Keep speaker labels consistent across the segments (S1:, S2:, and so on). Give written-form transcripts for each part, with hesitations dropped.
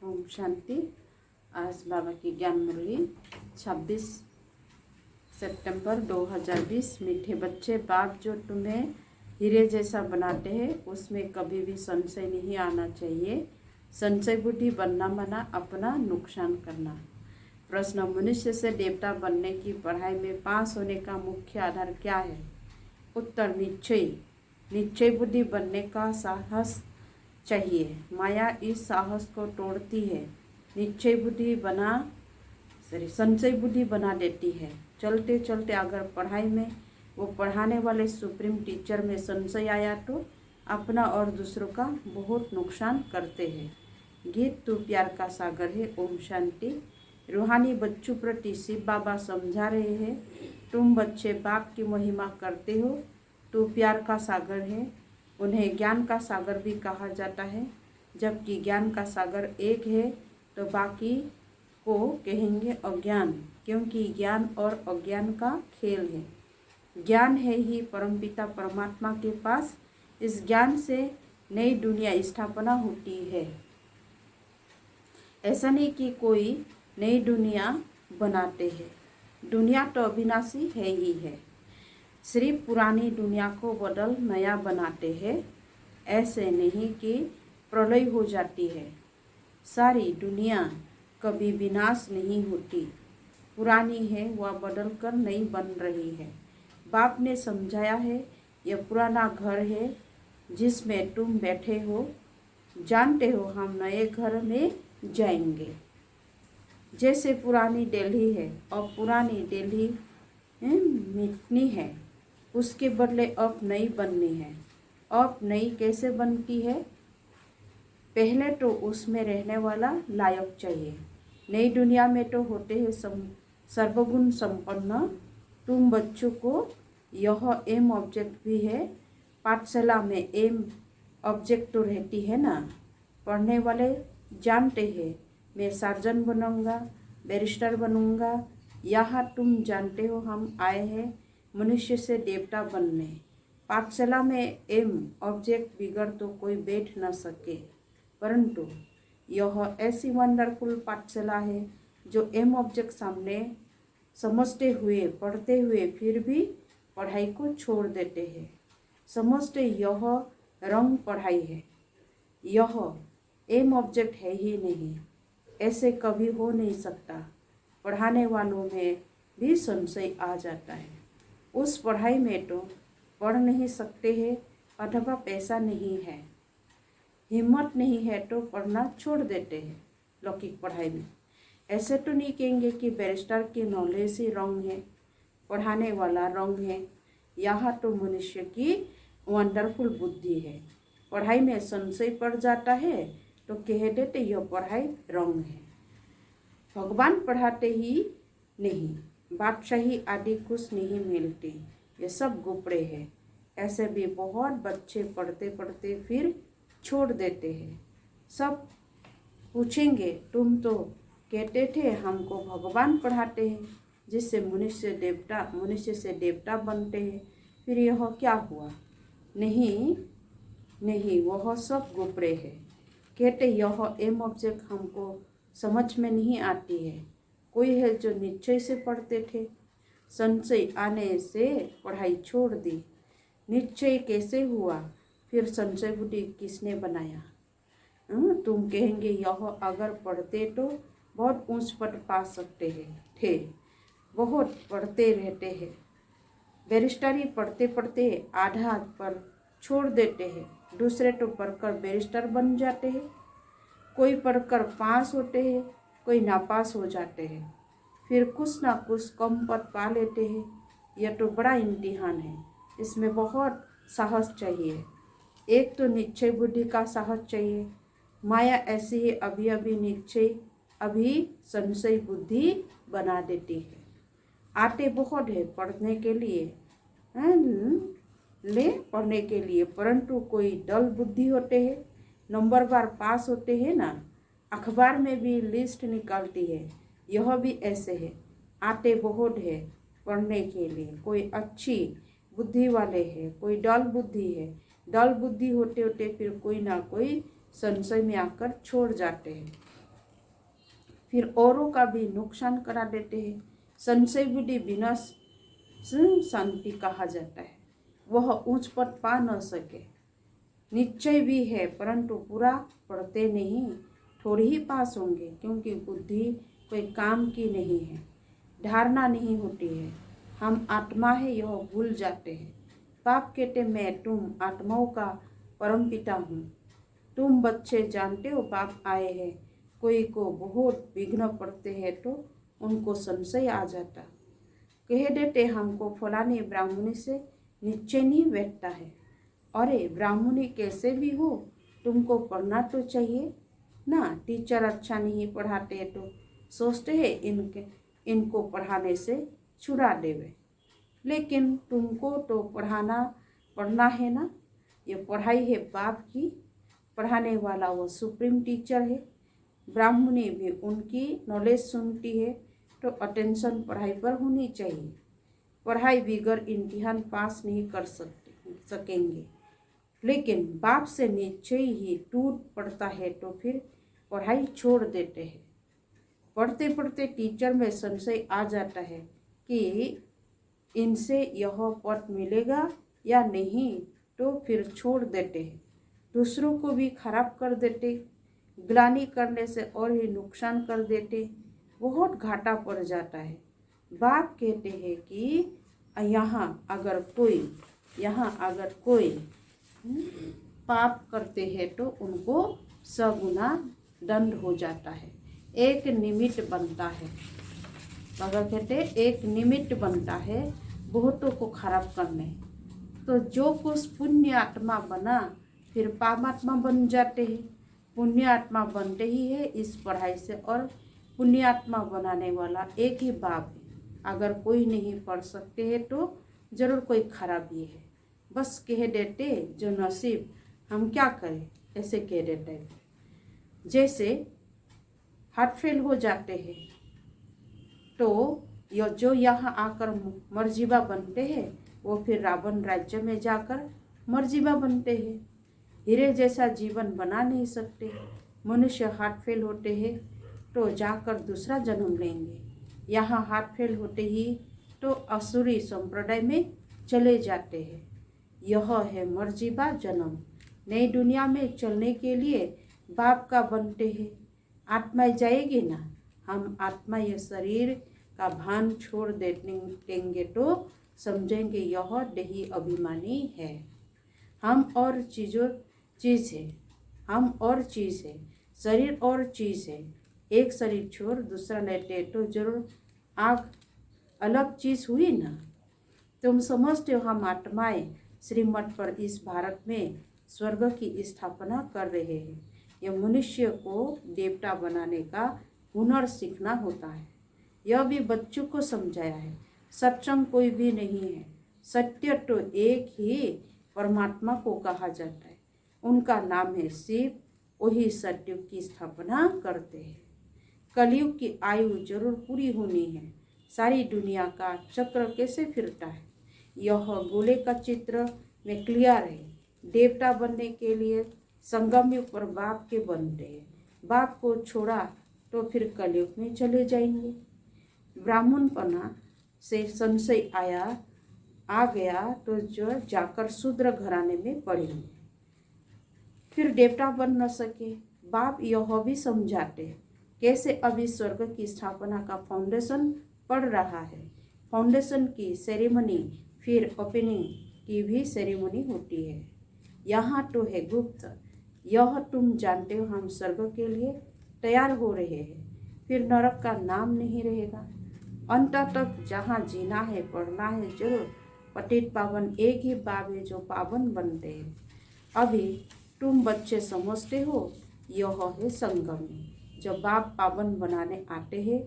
S1: ओम शांति। आज बाबा की ज्ञान मुरली 26 सितंबर 2020। मीठे बच्चे, बाप जो तुम्हें हीरे जैसा बनाते हैं उसमें कभी भी संशय नहीं आना चाहिए। संशय बुद्धि बनना माना अपना नुकसान करना। प्रश्न, मनुष्य से देवता बनने की पढ़ाई में पास होने का मुख्य आधार क्या है? उत्तर, निश्चय। निश्चय बुद्धि बनने का साहस चाहिए। माया इस साहस को तोड़ती है। संशय बुद्धि बना देती है। चलते चलते अगर पढ़ाई में वो पढ़ाने वाले सुप्रीम टीचर में संशय आया तो अपना और दूसरों का बहुत नुकसान करते हैं। गीत तू प्यार का सागर है। ओम शांति। रूहानी बच्चों प्रति शिव बाबा समझा रहे हैं, तुम बच्चे बाप की महिमा करते हो, तू प्यार का सागर है। उन्हें ज्ञान का सागर भी कहा जाता है। जबकि ज्ञान का सागर एक है तो बाकी को कहेंगे अज्ञान, क्योंकि ज्ञान और अज्ञान का खेल है। ज्ञान है ही परमपिता परमात्मा के पास। इस ज्ञान से नई दुनिया स्थापना होती है। ऐसा नहीं कि कोई नई दुनिया बनाते हैं। दुनिया तो अविनाशी है ही है। सिर्फ पुरानी दुनिया को बदल नया बनाते हैं। ऐसे नहीं कि प्रलय हो जाती है। सारी दुनिया कभी विनाश नहीं होती। पुरानी है वह बदल कर नई बन रही है। बाप ने समझाया है, यह पुराना घर है जिसमें तुम बैठे हो। जानते हो हम नए घर में जाएंगे। जैसे पुरानी दिल्ली है और पुरानी दिल्ली मिटनी है, उसके बदले अब नई बननी है। अब नई कैसे बनती है? पहले तो उसमें रहने वाला लायक चाहिए। नई दुनिया में तो होते हैं सर्वगुण संपन्न। तुम बच्चों को यह एम ऑब्जेक्ट भी है। पाठशाला में एम ऑब्जेक्ट तो रहती है ना। पढ़ने वाले जानते हैं मैं सर्जन बनूंगा, बैरिस्टर बनूंगा। यहाँ तुम जानते हो हम आए हैं मनुष्य से देवता बनने। पाठशाला में एम ऑब्जेक्ट बिगड़ तो कोई बैठ न सके, परंतु यह ऐसी वंडरफुल पाठशाला है जो एम ऑब्जेक्ट सामने समझते हुए पढ़ते हुए फिर भी पढ़ाई को छोड़ देते हैं। समझते यह रंग पढ़ाई है, यह एम ऑब्जेक्ट है ही नहीं। ऐसे कभी हो नहीं सकता। पढ़ाने वालों में भी संशय आ जाता है। उस पढ़ाई में तो पढ़ नहीं सकते हैं अथवा पैसा नहीं है, हिम्मत नहीं है तो पढ़ना छोड़ देते हैं। लौकिक पढ़ाई में ऐसे तो नहीं कहेंगे कि बैरिस्टर की नॉलेज ही रंग है, पढ़ाने वाला रंग है। यहाँ तो मनुष्य की वंडरफुल बुद्धि है। पढ़ाई में संशय पड़ जाता है तो कह देते यह पढ़ाई रंग है। भगवान पढ़ाते ही नहीं, बादशाही आदि कुछ नहीं मिलती, ये सब गुपड़े हैं। ऐसे भी बहुत बच्चे पढ़ते पढ़ते फिर छोड़ देते हैं। सब पूछेंगे तुम तो कहते थे हमको भगवान पढ़ाते हैं जिससे मनुष्य से देवता बनते हैं, फिर यह क्या हुआ? नहीं नहीं, वह सब गुपड़े हैं। कहते यह एम ऑब्जेक्ट हमको समझ में नहीं आती है। कोई है जो निश्चय से पढ़ते थे, संशय आने से पढ़ाई छोड़ दी। निश्चय कैसे हुआ? फिर संशय बुद्धि किसने बनाया? तुम कहेंगे यह अगर पढ़ते तो बहुत ऊंच पद पा सकते हैं थे। बहुत पढ़ते रहते हैं। बैरिस्टरी पढ़ते पढ़ते आधा पर छोड़ देते हैं। दूसरे तो पढ़कर बैरिस्टर बन जाते हैं। कोई पढ़कर पास होते हैं, कोई नापास हो जाते हैं, फिर कुछ ना कुछ कम पद पा लेते हैं। यह तो बड़ा इम्तिहान है। इसमें बहुत साहस चाहिए। एक तो निश्चय बुद्धि का साहस चाहिए। माया ऐसी ही अभी अभी निश्चय, अभी संशय बुद्धि बना देती है। आते बहुत है पढ़ने के लिए, पढ़ने के लिए, परंतु कोई डल बुद्धि होते हैं, नंबर बार पास होते हैं ना। अखबार में भी लिस्ट निकलती है, यह भी ऐसे है। आते बहुत है पढ़ने के लिए, कोई अच्छी बुद्धि वाले हैं, कोई डल बुद्धि है। डल बुद्धि होते होते फिर कोई ना कोई संशय में आकर छोड़ जाते हैं। फिर औरों का भी नुकसान करा देते हैं। संशय बुद्धि विनाश शांति कहा जाता है। वह ऊंच पद पा न सके, निश्चय भी है परंतु पूरा पढ़ते नहीं, थोड़ी ही पास होंगे क्योंकि बुद्धि कोई काम की नहीं है, धारणा नहीं होती है। हम आत्मा है यह भूल जाते हैं। बाप कहते मैं तुम आत्माओं का परम पिता हूँ। तुम बच्चे जानते हो बाप आए हैं। कोई को बहुत विघ्न पड़ते हैं तो उनको संशय आ जाता, कह देते हमको फलानी ब्राह्मणी से निश्चय नहीं बैठता है। अरे ब्राह्मणी कैसे भी हो, तुमको पढ़ना तो चाहिए ना। टीचर अच्छा नहीं पढ़ाते तो सोचते हैं इनको पढ़ाने से छुड़ा देवे, लेकिन तुमको तो पढ़ना है ना। ये पढ़ाई है बाप की, पढ़ाने वाला वो सुप्रीम टीचर है। ब्राह्मणी भी उनकी नॉलेज सुनती है तो अटेंशन पढ़ाई पर होनी चाहिए। पढ़ाई बगैर इम्तिहान पास नहीं कर सकेंगे, लेकिन बाप से निश्चय ही टूट पड़ता है तो फिर पढ़ाई छोड़ देते हैं। पढ़ते पढ़ते टीचर में संशय आ जाता है कि इनसे यह पद मिलेगा या नहीं, तो फिर छोड़ देते हैं। दूसरों को भी खराब कर देते, ग्लानि करने से और ही नुकसान कर देते, बहुत घाटा पड़ जाता है। बाप कहते हैं कि यहाँ अगर कोई पाप करते हैं तो उनको सगुना दंड हो जाता है। एक निमित्त बनता है, बाबा कहते एक निमित्त बनता है बहुतों को खराब करने। तो जो कुछ पुण्य आत्मा बना फिर पापात्मा बन जाते हैं। पुण्य आत्मा बनते ही है इस पढ़ाई से, और पुण्य आत्मा बनाने वाला एक ही बाप है। अगर कोई नहीं पढ़ सकते हैं तो जरूर कोई खराबी है। बस कह देते जो नसीब, हम क्या करें, ऐसे कह देते हैं। जैसे हार्ट फेल हो जाते हैं तो जो यहाँ आकर मर्जीबा बनते हैं वो फिर रावण राज्य में जाकर मर्जीबा बनते हैं। हीरे जैसा जीवन बना नहीं सकते। मनुष्य हार्ट फेल होते हैं तो जाकर दूसरा जन्म लेंगे। यहाँ हार्ट फेल होते ही तो असुरी संप्रदाय में चले जाते हैं। यह है मर्जीबा जन्म। नई दुनिया में चलने के लिए बाप का बनते हैं। आत्मा जाएगी ना, हम आत्मा ये शरीर का भान छोड़ देंगे तो समझेंगे यह देही अभिमानी है। हम और चीज़ है, हम और चीज़ है, शरीर और चीज़ है। एक शरीर छोड़ दूसरा लेते तो जरूर आग अलग चीज़ हुई ना। तुम समझते हो हम आत्माएं श्रीमत पर इस भारत में स्वर्ग की स्थापना कर रहे हैं। यह मनुष्य को देवता बनाने का हुनर सीखना होता है। यह भी बच्चों को समझाया है। सत्संग कोई भी नहीं है, सत्य तो एक ही परमात्मा को कहा जाता है। उनका नाम है शिव, वही सत्युग की स्थापना करते हैं। कलयुग की आयु जरूर पूरी होनी है। सारी दुनिया का चक्र कैसे फिरता है यह गोले का चित्र में क्लियर है। देवता बनने के लिए संगम युग पर बाप के बनते हैं। बाप को छोड़ा तो फिर कलयुग में चले जाएंगे। ब्राह्मणपना से संशय आ गया तो जो जाकर शूद्र घराने में पड़ेंगे, फिर देवता बन न सके। बाप यह भी समझाते कैसे अभी स्वर्ग की स्थापना का फाउंडेशन पड़ रहा है। फाउंडेशन की सेरेमनी फिर ओपनिंग की भी सेरेमनी होती है। यहाँ तो है गुप्त, यह तुम जानते हो। हम स्वर्ग के लिए तैयार हो रहे हैं, फिर नरक का नाम नहीं रहेगा। अंत तक जहाँ जीना है पढ़ना है जरूर। पतित पावन एक ही बाप है जो पावन बनते हैं। अभी तुम बच्चे समझते हो यह है संगम, जब बाप पावन बनाने आते हैं।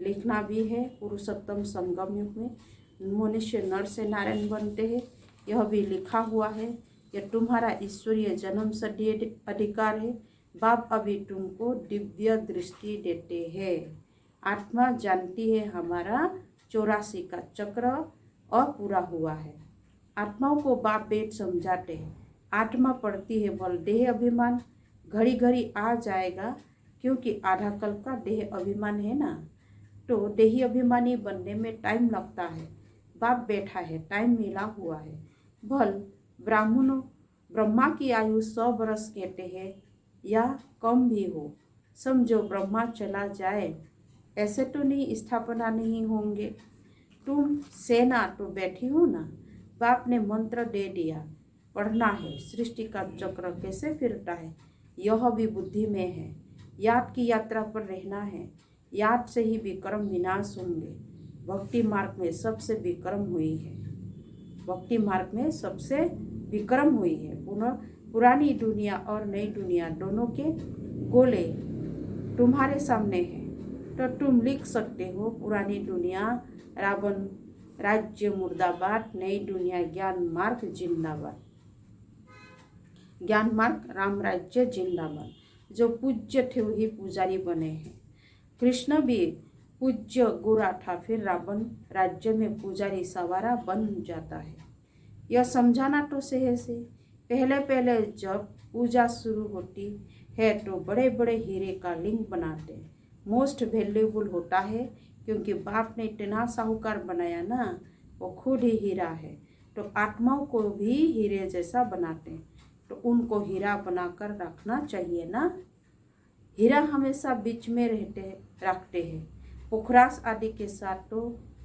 S1: लिखना भी है पुरुषोत्तम संगम युग में मनुष्य नर से नारायण बनते हैं। यह भी लिखा हुआ है। यह तुम्हारा ईश्वरीय जन्म सिद्ध अधिकार है। बाप अभी तुमको दिव्य दृष्टि देते हैं। आत्मा जानती है हमारा 84 का चक्र अपूरा हुआ है। आत्माओं को बाप बेट समझाते हैं। आत्मा पढ़ती है बल देह अभिमान। घड़ी घड़ी आ जाएगा क्योंकि आधा कल्प का देह अभिमान है ना, तो देही अभिमानी बनने में टाइम लगता है। बाप बैठा है, टाइम मिला हुआ है। भल ब्राह्मणों ब्रह्मा की आयु 100 बरस कहते हैं या कम भी हो, समझो ब्रह्मा चला जाए ऐसे तो नहीं स्थापना नहीं होंगे। तुम सेना तो बैठी हो ना, बाप ने मंत्र दे दिया, पढ़ना है सृष्टि का चक्र कैसे फिरता है, यह भी बुद्धि में है। याद की यात्रा पर रहना है, याद से ही विक्रम विनाश होंगे। भक्ति मार्ग में सबसे विक्रम हुई है, भक्ति मार्ग में सबसे विक्रम हुई है। पुरानी दुनिया और नई दुनिया दोनों के गोले तुम्हारे सामने हैं, तो तुम लिख सकते हो पुरानी दुनिया रावण राज्य मुर्दाबाद, नई दुनिया ज्ञान मार्ग जिंदाबाद, ज्ञान मार्ग राम राज्य जिंदाबाद। जो पूज्य थे वही पुजारी बने हैं। कृष्ण भी पूज्य गोरा था, फिर रावण राज्य में पुजारी सवारा बन जाता है। यह समझाना तो सही से पहले पहले जब पूजा शुरू होती है तो बड़े बड़े हीरे का लिंग बनाते, मोस्ट वैल्यूबल होता है, क्योंकि बाप ने इतना साहूकार बनाया ना, वो खुद ही हीरा है। तो आत्माओं को भी हीरे जैसा बनाते, तो उनको हीरा बनाकर रखना चाहिए ना। हीरा हमेशा बीच में रखते हैं, पुखरास आदि के साथ तो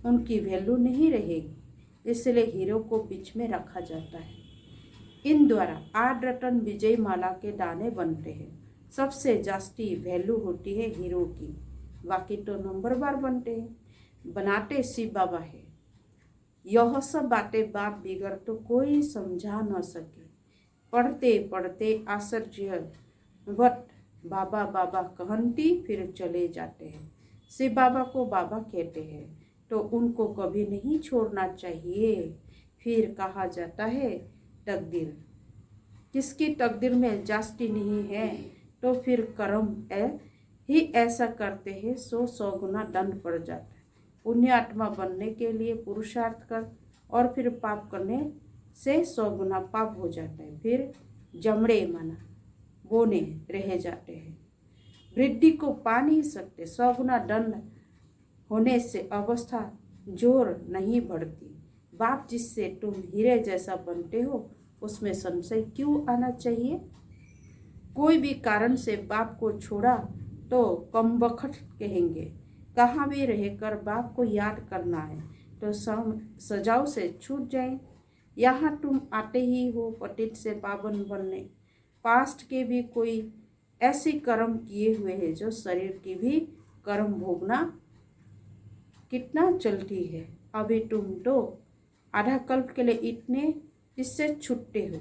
S1: उनकी वैल्यू नहीं रहेगी, इसलिए हीरो को बीच में रखा जाता है। इन द्वारा 8 रतन विजय माला के दाने बनते हैं। सबसे जास्ती वैल्यू होती है हीरो की, बाकी तो नंबर बार बनते हैं। बनाते शिव बाबा है। यह सब बातें बाप बिगड़ तो कोई समझा न सके। पढ़ते पढ़ते आश्चर्य बट बाबा बाबा कहती फिर चले जाते हैं। शिव बाबा को बाबा कहते हैं, तो उनको कभी नहीं छोड़ना चाहिए। फिर कहा जाता है तकदीर, किसकी तकदीर में जास्ती नहीं है, तो फिर कर्म ही ऐसा करते हैं, 100 गुना दंड पड़ जाता है। पुण्य आत्मा बनने के लिए पुरुषार्थ कर और फिर पाप करने से 100 गुना पाप हो जाता है, फिर जमड़े माना बोने रह जाते हैं। वृद्धि को पा नहीं सकते, 100 गुना दंड होने से अवस्था जोर नहीं बढ़ती। बाप जिससे तुम हीरे जैसा बनते हो उसमें संशय क्यों आना चाहिए। कोई भी कारण से बाप को छोड़ा तो कमबख्त कहेंगे। कहाँ भी रहकर बाप को याद करना है तो सजाओ से छूट जाए। यहाँ तुम आते ही हो पतित से पावन बनने। पास्ट के भी कोई ऐसी कर्म किए हुए हैं जो शरीर की भी कर्म भोगना कितना चलती है। अभी तुम तो आधा कल्प के लिए इतने इससे छूटते हो।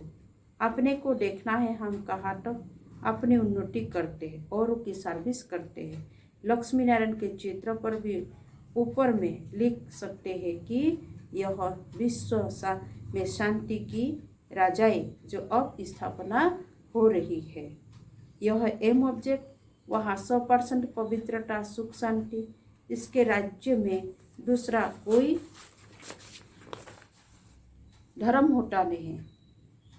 S1: अपने को देखना है, हम कहाँ तक अपनी उन्नति करते हैं, औरों की सर्विस करते हैं। लक्ष्मी नारायण के चित्र पर भी ऊपर में लिख सकते हैं कि यह विश्व में शांति की राजाई जो अब स्थापना हो रही है। यह एम ऑब्जेक्ट, वहाँ 100% पवित्रता सुख शांति, इसके राज्य में दूसरा कोई धर्म होता नहीं।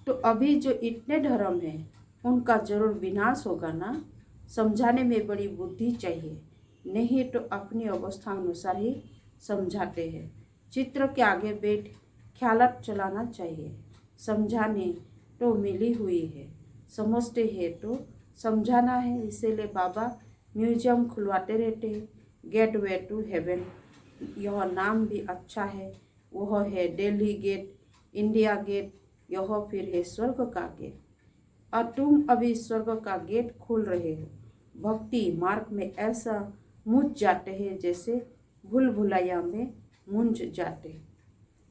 S1: तो अभी जो इतने धर्म हैं उनका जरूर विनाश होगा ना। समझाने में बड़ी बुद्धि चाहिए, नहीं तो अपनी अवस्था अनुसार ही समझाते हैं। चित्र के आगे बैठ ख्यालात चलाना चाहिए। समझाने तो मिली हुई है, समझते हैं तो समझाना है। इसीलिए बाबा म्यूजियम खुलवाते रहते हैं। गेटवे टू हेवन, यह नाम भी अच्छा है। वह है दिल्ली गेट, इंडिया गेट, यह फिर है स्वर्ग का गेट। और तुम अभी स्वर्ग का गेट खोल रहे हो। भक्ति मार्ग में ऐसा मुझ जाते हैं जैसे भूल भुलैया में मुंझ जाते।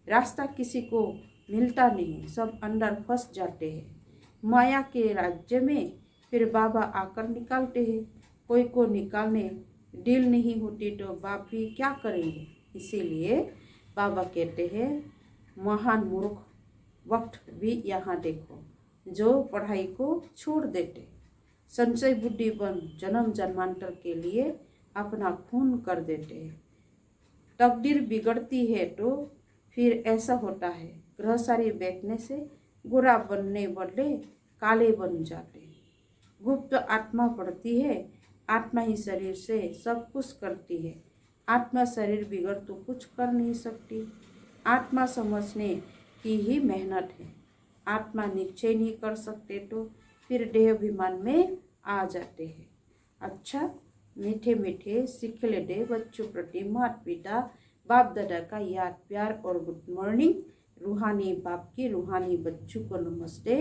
S1: रास्ता किसी को मिलता नहीं, सब अंदर फंस जाते हैं माया के राज्य में। फिर बाबा आकर निकालते हैं। कोई को निकालने डील नहीं होती तो बाप भी क्या करेंगे। इसीलिए बाबा कहते हैं महान मूर्ख वक्त भी यहाँ देखो, जो पढ़ाई को छोड़ देते, संशय बुद्धि बन जन्म जन्मांतर के लिए अपना खून कर देते हैं। तकदीर बिगड़ती है तो फिर ऐसा होता है, ग्रहसारी बैठने से गोरा बनने बदले काले बन जाते। गुप्त आत्मा पढ़ती है, आत्मा ही शरीर से सब कुछ करती है। आत्मा शरीर बिगड़ तो कुछ कर नहीं सकती। आत्मा समझने की ही मेहनत है। आत्मा निश्चय नहीं कर सकते तो फिर देह अभिमान में आ जाते हैं। अच्छा, मीठे मीठे सिखले दे बच्चों प्रति माता पिता बाप दादा का याद प्यार और गुड मॉर्निंग। रूहानी बाप की रूहानी बच्चों को नमस्ते।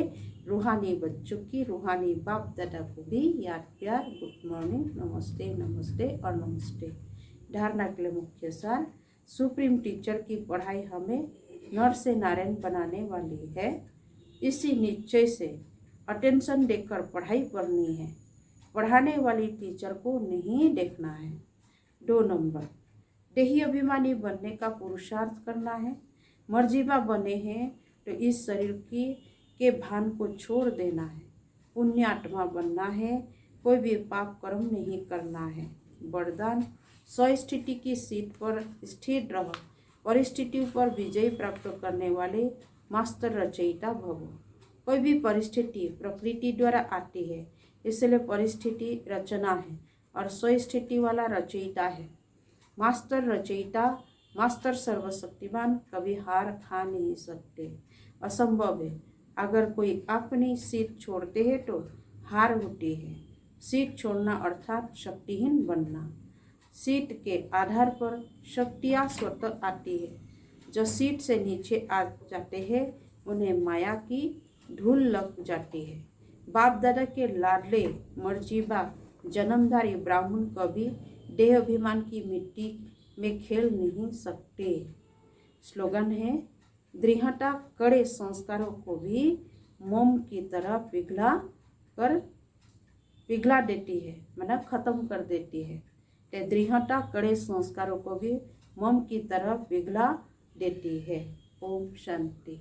S1: रूहानी बच्चों की रूहानी बाप दादा को भी याद प्यार गुड मॉर्निंग, नमस्ते नमस्ते और नमस्ते। धारणा के लिए मुख्य सार, सुप्रीम टीचर की पढ़ाई हमें नर से नारायण बनाने वाली है। इसी निश्चय से अटेंशन देकर पढ़ाई करनी है। पढ़ाने वाली टीचर को नहीं देखना है। 2 नंबर, देही अभिमानी बनने का पुरुषार्थ करना है। मर्जीबा बने हैं तो इस शरीर के भान को छोड़ देना है। पुण्यात्मा बनना है, कोई भी पाप कर्म नहीं करना है। वरदान, स्वस्थिति की सीट पर स्थिर रहो, परिस्थितियों पर विजय प्राप्त करने वाले मास्टर रचयिता भवो। कोई भी परिस्थिति प्रकृति द्वारा आती है, इसलिए परिस्थिति रचना है और स्वस्थिति वाला रचयिता है। मास्टर रचयिता, मास्टर सर्वशक्तिमान कभी हार खा नहीं सकते, असंभव है। अगर कोई अपनी सीट छोड़ते हैं तो हार होती है। सीट छोड़ना अर्थात शक्तिहीन बनना। सीट के आधार पर शक्तियाँ स्वतः आती है। जो सीट से नीचे आ जाते हैं उन्हें माया की धूल लग जाती है। बाप दादा के लाडले मर्जीबा जन्मधारी ब्राह्मण कभी देह अभिमान की मिट्टी में खेल नहीं सकते। स्लोगन है, दृढ़ता कड़े संस्कारों को भी मोम की तरह पिघला देती है, मतलब खत्म कर देती है। दृढ़ता कड़े संस्कारों को भी मोम की तरह पिघला देती है। ओम शांति।